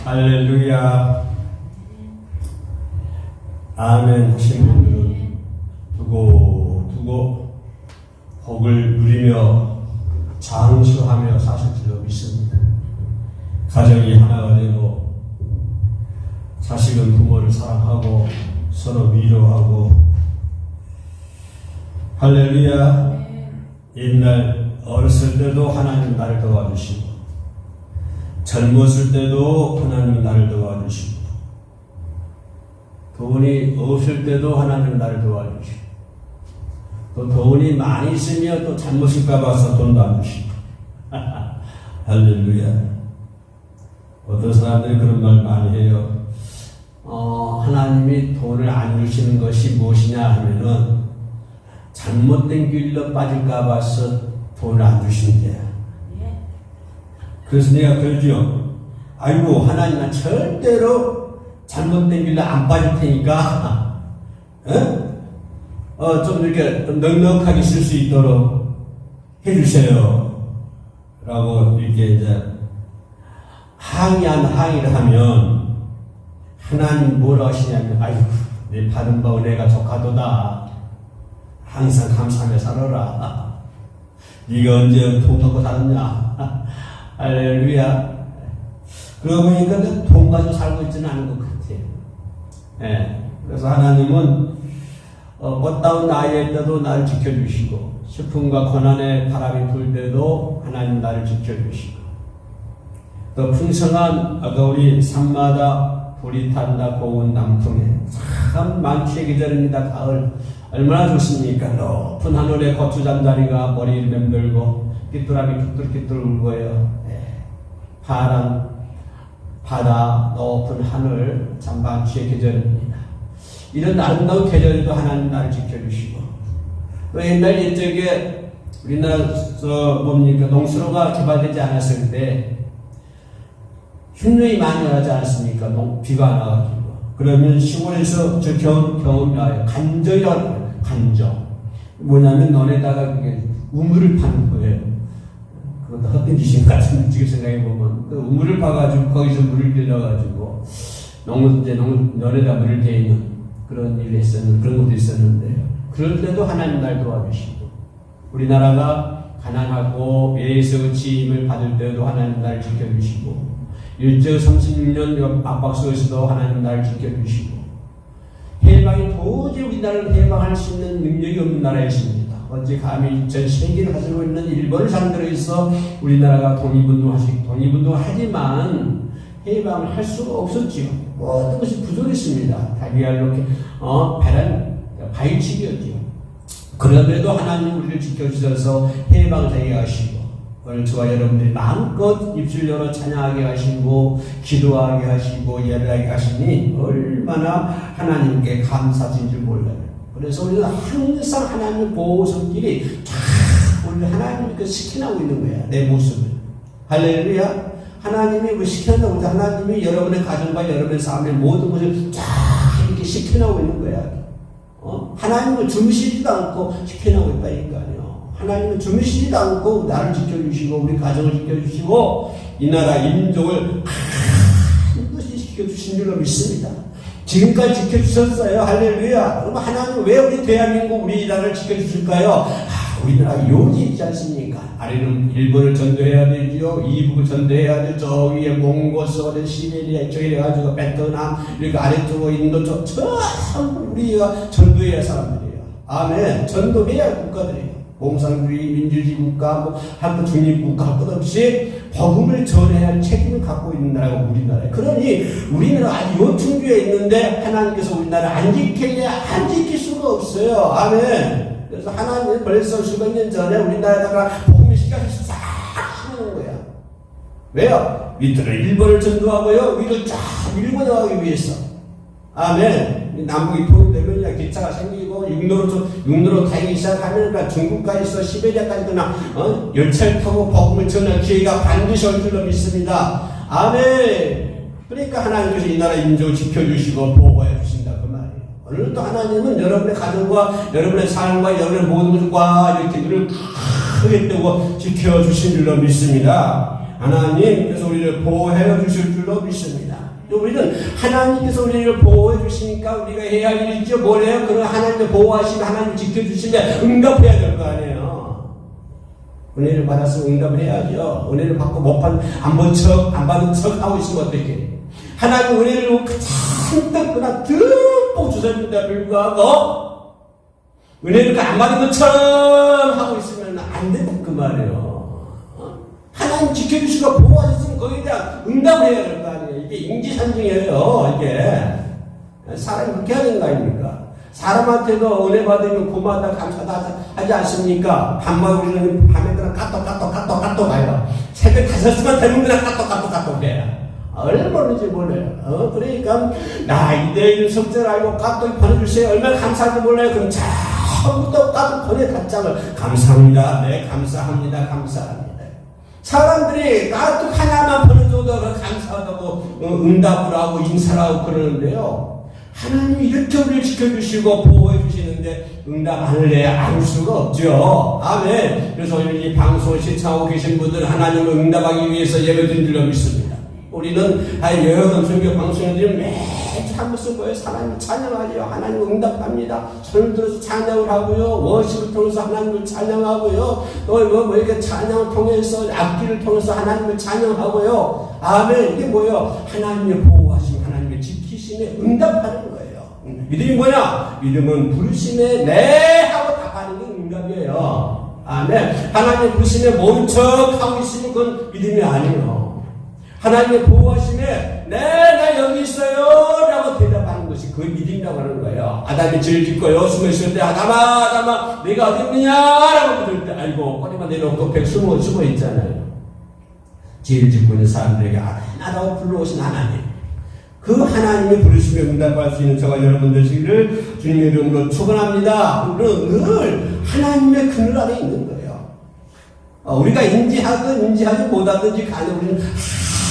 할렐루야. 아멘 하신 분들은 두고 복을 누리며 장수하며 사실 줄로 믿습니다. 가정이 하나가 되고 자식은 부모를 사랑하고 서로 위로하고 할렐루야. 옛날 어렸을 때도 하나님 나를 도와주시고 젊었을 때도 하나님 나를 도와주시고 돈이 없을 때도 하나님 나를 도와주시고 또 돈이 많이 있으면 또 잘못 쓸까 봐서 돈도 안 주시고 할렐루야. 어떤 사람들이 그런 말 많이 해요. 하나님이 돈을 안 주시는 것이 무엇이냐 하면은 잘못된 길로 빠질까 봐서 돈을 안 주신대요. 그래서 내가 그러죠. 아이고 하나님은 절대로 잘못된 길로 안 빠질 테니까 좀 이렇게 좀 넉넉하게 쓸 수 있도록 해주세요 라고 이렇게 이제 항의를 하면 하나님 뭐라고 하시냐면 아이고 내 받은 바 은혜가 족하도다. 항상 감사하며 살아라. 네가 언제 돈 갖고 살았냐. 할렐루야. 그러고 보니까 돈 가지고 살고 있지는 않은 것 같아요. 예. 그래서 하나님은 꽃다운 나이일 때도 나를 지켜주시고 슬픔과 고난의 바람이 불 때도 하나님 나를 지켜주시고 또 풍성한 아까 우리 산마다 불이 탄다 고운 남풍에 참 만취의 계절입니다. 가을 얼마나 좋습니까? 높은 하늘에 고추잠자리가 머리를 맴돌고 깃두라미 깃들 울고요. 파란 바다 높은 하늘 참 만취의 계절입니다. 이런 아름다운 계절에도 하나님 나를 지켜주시고 또 옛날 옛적에 우리나라에서 뭡니까 농수로가 개발되지 않았을 때 흉년이 많이 나지 않았습니까? 비가 안 와가지고 그러면 시골에서 저 겨울이 와요. 간정이라고 해요. 간정 뭐냐면 논에다가 그게 우물을 파는 거예요. 그것도 헛된 짓인 것 같은데 지금 생각해보면 그 우물을 파가지고 거기서 물을 길러가지고 논에다 물을 대는 그런 일을 그런 것도 있었는데요. 그럴 때도 하나님 날 도와주시고 우리나라가 가난하고 외에서 지임을 받을 때도 하나님 날 지켜주시고 일제 36년 압박 속에서도 하나님 나를 지켜주시고 해방이 도저히 우리나라를 해방할 수 있는 능력이 없는 나라였습니다. 어찌 감히 전 세계를 가지고 있는 일본을 상대로 해서 우리나라가 독립운동하지만 해방을 할 수가 없었지요. 모든 것이 부족했습니다. 다리알로 바위치기였지요. 그럼에도 하나님 우리를 지켜주셔서 해방을 되게 하시고 오늘 저와 여러분들이 마음껏 입술 열어 찬양하게 하시고 기도하게 하시고 예배하게 하시니 얼마나 하나님께 감사드린 줄 몰라요. 그래서 우리는 항상 하나님의 보호 손길이 쫙 우리 하나님께 스캔하고 있는 거야. 내 모습을. 할렐루야. 하나님이 뭐 스캔한다고 해서 하나님이 여러분의 가정과 여러분의 삶의 모든 것을 쫙 이렇게 스캔하고 있는 거야. 하나님을 주무시지도 않고 스캔하고 있다니까요. 하나님은 주무시지도 않고 나를 지켜주시고 우리 가정을 지켜주시고 이 나라 인족을 반드시 지켜주신 줄로 믿습니다. 지금까지 지켜주셨어요. 할렐루야. 그럼 하나님은 왜 우리 대한민국 우리나라를 지켜주실까요? 우리나라 요지 있지 않습니까? 아래는 일본을 전도해야 되죠. 이북을 전도해야 되죠. 저 위에 몽고, 소련, 시베리아 저기 해가지고 베트남 이렇게 아래쪽으로 인도 저 우리가 전도해야 할 사람들이에요. 아멘. 전도해야 할 국가들이에요. 공산주의, 민주주의 국가, 한국 중립국가 할 것 없이 복음을 전해야 할 책임을 갖고 있는 나라가 우리나라예요. 그러니 우리는 아주 요충지에 있는데 하나님께서 우리나라를 안 지킬 수가 없어요. 아멘. 그래서 하나님은 벌써 수백 년 전에 우리나라에다가 복음을 시작해서 싹 심는 거야. 왜요? 밑으로 일본을 전도하고요. 위로 쫙 밀고 나가기 위해서. 아멘. 남북이 통일되면 기차가 생기고 육로로 다니기 시작하면 그러니까 중국까지서 시베리아까지 그냥 열차를 타고 복음을 전할 기회가 반드시 올 줄로 믿습니다. 아멘. 그러니까 하나님께서 이 나라 인종을 지켜주시고 보호해 주신다 그 말이에요. 오늘도 하나님은 여러분의 가정과 여러분의 삶과 여러분의 모든 것과 이렇게 눈을 크게 뜨고 지켜주신 줄로 믿습니다. 하나님께서 우리를 보호해 주실 줄로 믿습니다. 우리는 하나님께서 우리를 보호해 주시니까 우리가 해야 할 일이 있죠. 뭘 해요? 그런 하나님의 보호하시면 하나님 지켜주시면 응답해야 될 거 아니에요. 은혜를 받았으면 응답을 해야죠. 은혜를 받고 안 받은 척 하고 있으면 어떻게? 하나님 은혜를 잔뜩 그냥 듬뿍 주셨는데 불구하고 은혜를 안 받은 것처럼 하고 있으면 안 된다 그 말이에요. 하나님 지켜주시고 보호하셨으면 거기에 대한 응답을 해야 될 거 아니에요. 이게 인지상정이에요. 이게 사람이 그렇게 해야 되는 거 아닙니까? 사람한테도 은혜 받으면 고마하다 감사하다 하지 않습니까? 밤마다 우리는 밤에 그냥 까똑 가요. 새벽 5시만 되면 그냥 까똑 해요. 얼마든지 몰라요. 그러니까 나이대일 성질 알고 까똑 보내주세요. 얼마나 감사한지 몰라요. 그럼 처음부터 까똑 보내달장을 감사합니다. 네 감사합니다. 사람들이 까똑 하나만 보내줘도 감사하다고 응답을 하고 인사를 하고 그러는데요. 하나님이 이렇게 우리를 지켜주시고 보호해 주시는데 응답 안 해 알 수가 없죠. 아멘. 그래서 이 방송 시청하고 계신 분들 하나님을 응답하기 위해서 예배드린 줄로 믿습니다. 우리는 여러 성경 방송들이 매주 한 번씩 뭐예요? 하나님을 찬양하죠. 하나님을 응답합니다. 손을 들어서 찬양을 하고요. 워십을 통해서 하나님을 찬양하고요. 또 이렇게 찬양을 통해서 악기를 통해서 하나님을 찬양하고요. 아멘. 이게 뭐예요? 하나님의 보호하심, 하나님의 지키심에 응답하는 거예요. 믿음이 뭐냐? 믿음은 부르심에 네 하고 답하는 게 응답이에요. 아멘. 하나님의 부르심에 모른 척 하고 있으면 그건 믿음이 아니에요. 하나님의 보호하심에 나 여기 있어요 라고 대답하는 것이 그 믿음이라고 하는 거예요. 아담이 죄를 짓고요. 숨어 있을 때 아담아 내가 어디 있느냐 라고 부를 때 아이고 꼬리만 내려놓고 백 숨어 있잖아요. 죄를 짓고 있는 사람들에게 아담아라고 불러오신 하나님, 그 하나님의 부르심에 응답할 수 있는 저와 여러분 되시기를 주님의 이름으로 축원합니다. 우리는 늘 하나님의 그늘 아래 있는 거예요. 우리가 인지하든 인지하지 못하든지 간에 우리는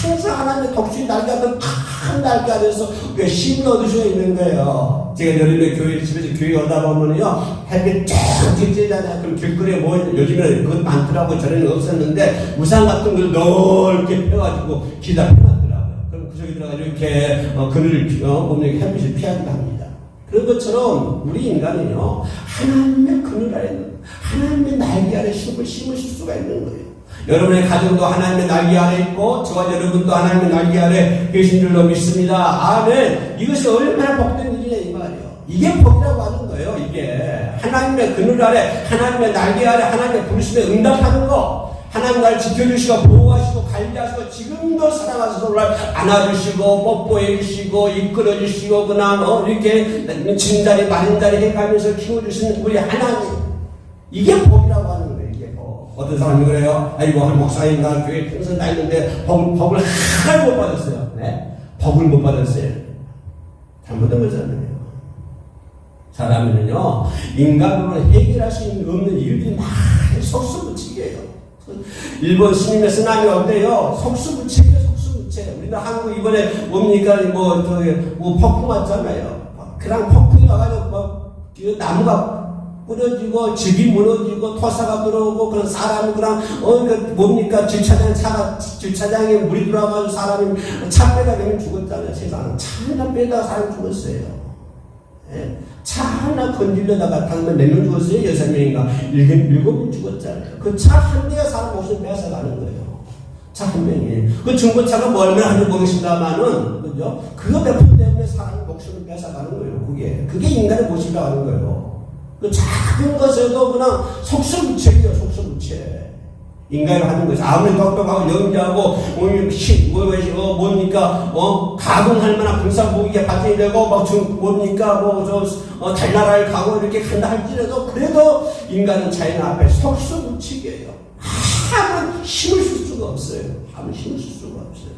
항상 하나님의 독수리 날개하던 큰 날개 아래서 힘을 얻을 수 있는 거예요. 제가 여름에 집에서 교회 오다 보면요, 햇빛 쫙 쬐잖아요. 그럼 길거리에 요즘에는 그것 많더라고요. 전에는 없었는데 우산 같은 걸 넓게 펴가지고 기다 펴놨더라고요. 그럼 그 속에 들어가지고 이렇게 그늘을 보면 햇빛을 피하기도 합니다. 그런 것처럼 우리 인간은요, 하나님의 그늘 아래, 하나님의 날개 아래 힘을 심으실 수가 있는 거예요. 여러분의 가정도 하나님의 날개 아래 있고 저와 여러분도 하나님의 날개 아래 계신 줄로 믿습니다. 아멘. 이것이 얼마나 복된 일이냐 이 말이에요. 이게 복이라고 하는 거예요. 이게 하나님의 그늘 아래, 하나님의 날개 아래, 하나님의 부르심에 응답하는 거. 하나님 나를 지켜주시고 보호하시고 관리하시고 지금도 사랑하셔서 나를 안아주시고 뽀뽀해 주시고 이끌어 주시고 그냥 이렇게 진자리 마린자리 해가면서 키워주시는 우리 하나님, 이게 복이라고 하는 거예요. 어떤 사람이 그래요? 아이고, 한 목사님과 교회 평생 다니는데 복을 하나도 못 받았어요. 네? 복을 못 받았어요. 잘못된 거잖아요. 사람은요, 인간으로 해결할 수 없는 일들이 많이 속수무책이에요. 일본 스님의 쓰나미 어때요? 속수무책이에요, 속수무책. 우리는 한국 이번에 뭡니까? 폭풍 왔잖아요. 그냥 폭풍이 와가지고 나무가 뿌려지고 집이 무너지고 토사가 들어오고 그런 사람이 그냥 뭡니까 주차장에 물이 들어와가지고 사람이 차 빼다 되면 죽었잖아요. 세상은 차 하나 빼다가 사람이 죽었어요. 예? 차 하나 건질려다가 당면 몇 명 죽었어요? 6명인가 7명 죽었잖아요. 그 차 한 대가 사람 목숨 뺏어가는 거예요. 차 한 명이. 그 중고차가 뭐 얼마나 하는지 모르겠습니다만은 그죠? 그거 몇 푼 때문에 사람 목숨을 뺏어가는 거예요. 그게 인간의 모습이라고 하는 거예요. 그 작은 것에도 그냥 속수무책이에요. 속수무책. 인간이 하는 것이 아무리 똑똑하고 영리하고 뭡니까 가공할 만한 군사무기가 발전이 되고 뭡니까 달나라를 가고 이렇게 한다 할지라도 그래도 인간은 자연 앞에 속수무책이에요. 아무 힘을 쓸 수가 없어요. 아무 힘을 쓸 수가 없어요.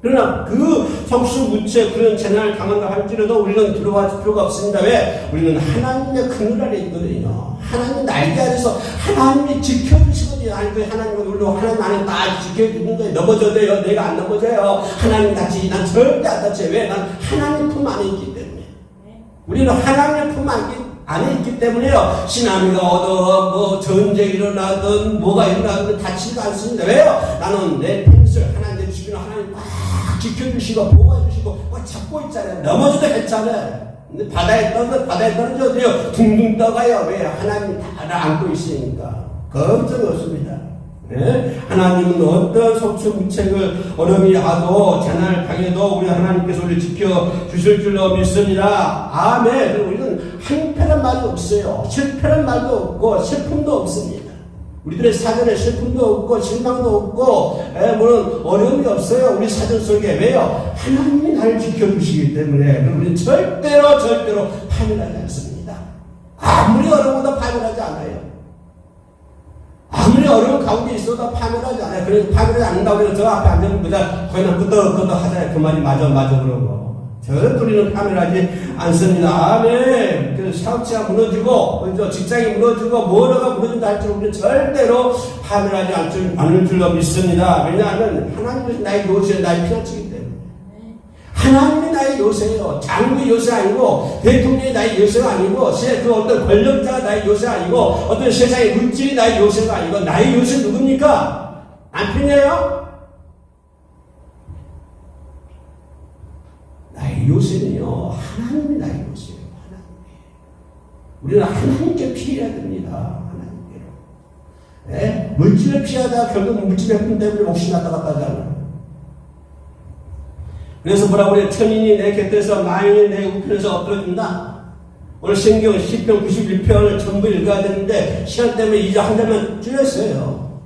그러나 그 속수무책 그런 재난을 당한다 할지라도 우리는 두려워할 필요가 없습니다. 왜? 우리는 하나님의 그늘 아래 있거든요. 하나님 날개 아래서 하나님이 지켜주시거든요. 아니 그 하나님을 놀러 하나님 안에 다 지켜주는 거예요. 넘어져도 돼요. 내가 안 넘어져요. 하나님 다치지 난 절대 안 다쳐요. 왜? 난 하나님 품 안에 있기 때문에. 우리는 하나님의 품 안에 안에 있기 때문에요. 쓰나미가 오든 뭐 전쟁이 일어나든 뭐가 일어나든 다치지도 않습니다. 왜요? 나는 내 평생 하나님 주시는 하나님 꽉 지켜주시고 보호해주시고 꽉 잡고 있잖아요. 넘어져도 괜찮아요. 근데 바다에 떨어져도요 둥둥 떠가요. 왜? 하나님이 다 안고 있으니까 걱정 없습니다. 네? 하나님은 어떤 속수무책을 어려움이 와도 재난을 당해도 우리 하나님께서 우리를 지켜주실 줄로 믿습니다. 아멘. 그리고 우리는 한편한 말도 없어요. 실패한 말도 없고 슬픔도 없습니다. 우리들의 사전에 슬픔도 없고 실망도 없고 물론 어려움이 없어요. 우리 사전 속에. 왜요? 하나님이 나를 지켜주시기 때문에 우리는 절대로 파멸하지 않습니다. 아무리 어려워도 파멸하지 않아요. 아무리 어려운 가운데 있어도 파멸하지 않아요. 그래서 파멸하지 않는다고 해서 저 앞에 앉으면 그냥 거기나 끄덕끄덕 하잖아요. 그 말이 맞아 그러고. 절대 우리는 파멸하지 않습니다. 아멘. 그래서 사업체가 무너지고 직장이 무너지고 뭐가 무너진다 할지라도 우리는 절대로 파멸하지 않을 줄로 믿습니다. 왜냐하면 하나님께서 나의 요새 나의 피난처이기 때문에. 하나님이 나의 요새예요. 장군의 요새 아니고 대통령이 나의 요새가 아니고 그 어떤 권력자가 나의 요새 아니고 어떤 세상의 물질이 나의 요새가 아니고 나의 요새 누굽니까? 남편이에요? 나의 요새는요 하나님이 나의 요새예요. 하나님. 우리는 하나님께 피해야 됩니다. 하나님께로. 네? 물질을 피하다가 결국 물질의 힘 때문에 목이 났다 갔다 하잖아요. 그래서 뭐라고 그래요? 천인이 내 곁에서 만인이 내 우편에서 엎드려준다. 오늘 신경 10편 91편을 전부 읽어야 되는데 시간 때문에 이제 한 달만 줄였어요.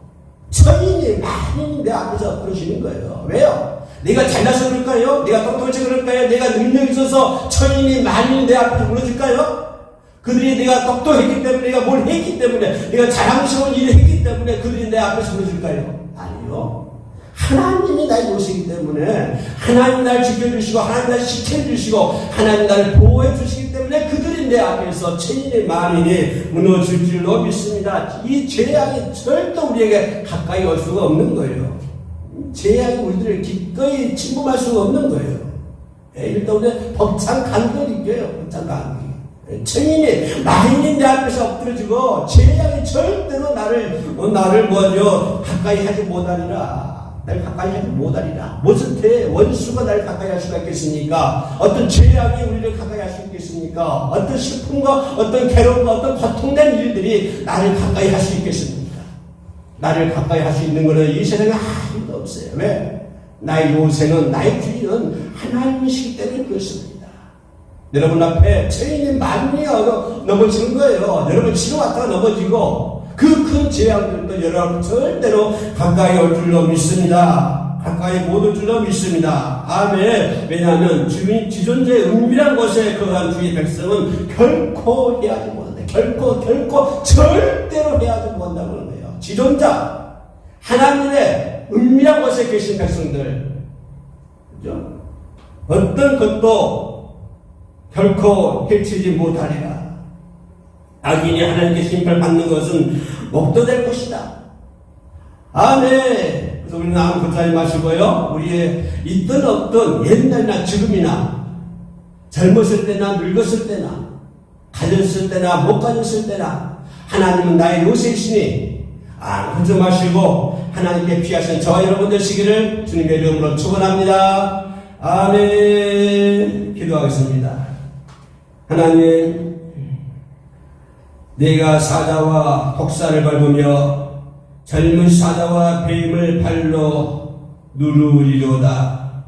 천인이 만인이 내 앞에서 엎드려주는 거예요. 왜요? 내가 잘나서 그럴까요? 내가 똑똑해서 그럴까요? 내가 능력이 있어서 천인이 만인이 내 앞에서 물어줄까요? 그들이 내가 똑똑했기 때문에 내가 뭘 했기 때문에 내가 자랑스러운 일을 했기 때문에 그들이 내 앞에서 물어줄까요? 아니요. 하나님이 나의 요새이기 때문에 하나님 나를 지켜주시고 하나님 나를 지켜주시고 하나님 나를 보호해 주시기 때문에 그들이 내 앞에서 천인의 만인이 무너질 줄로 믿습니다. 이 재앙이 절대 우리에게 가까이 올 수가 없는 거예요. 재앙이 우리들을 기꺼이 침범할 수가 없는 거예요. 일단 우리 벅찬 간격이 있고요. 벅찬 간격이. 천인이 만인이 내 앞에서 엎드려지고 재앙이 절대로 나를 뭐죠 가까이 하지 못하리라. 날 가까이 하지 못하리라. 무슨 원수가 날 가까이 할 수가 있겠습니까? 어떤 죄악이 우리를 가까이 할 수 있겠습니까? 어떤 슬픔과 어떤 괴로움과 어떤 고통된 일들이 나를 가까이 할 수 있겠습니까? 나를 가까이 할 수 있는 것은 이 세상에 아무도 없어요. 왜? 나의 요새는 나의 주인은 하나님이시기 때문에 그렇습니다. 여러분 앞에 천인이 만인이 넘어지는 거예요. 여러분 치러왔다가 넘어지고 그 큰 재앙들도 여러분 절대로 가까이 올 줄로 믿습니다. 가까이 못 올 줄로 믿습니다. 아멘. 왜냐하면 지존자의 은밀한 곳에 거한 주의 백성은 결코 해하지 못한다. 결코 절대로 해하지 못한다는 거예요. 지존자 하나님의 은밀한 곳에 계신 백성들, 그죠? 어떤 것도 결코 해치지 못하리라. 악인이 하나님께 심판받는 것은 목도될 것이다. 아멘. 그래서 우리는 아무 걱정하지 마시고요. 우리의 있든 없든 옛날이나 지금이나 젊었을 때나 늙었을 때나 가졌을 때나 못 가졌을 때나 하나님은 나의 요새이시니 아무 걱정 마시고 하나님께 피하신 저와 여러분 되시기를 주님의 이름으로 축원합니다. 아멘. 기도하겠습니다. 하나님, 내가 사자와 독사를 밟으며 젊은 사자와 뱀을 발로 누르리로다.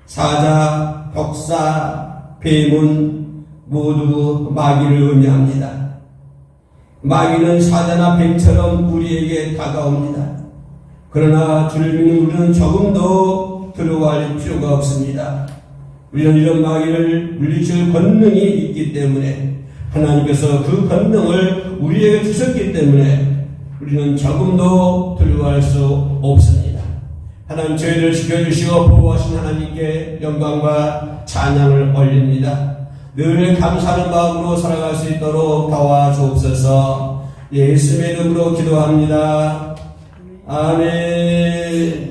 사자, 독사, 뱀은 모두 마귀를 의미합니다. 마귀는 사자나 뱀처럼 우리에게 다가옵니다. 그러나 주를 믿는 우리는 조금도 두려워할 필요가 없습니다. 우리는 이런 마귀를 물리칠 권능이 있기 때문에 하나님께서 그 권능을 우리에게 주셨기 때문에 우리는 조금도 두려워할 수 없습니다. 하나님 저희를 지켜주시고 보호하신 하나님께 영광과 찬양을 올립니다. 늘 감사하는 마음으로 살아갈 수 있도록 도와주옵소서. 예수의 이름으로 기도합니다. 아멘.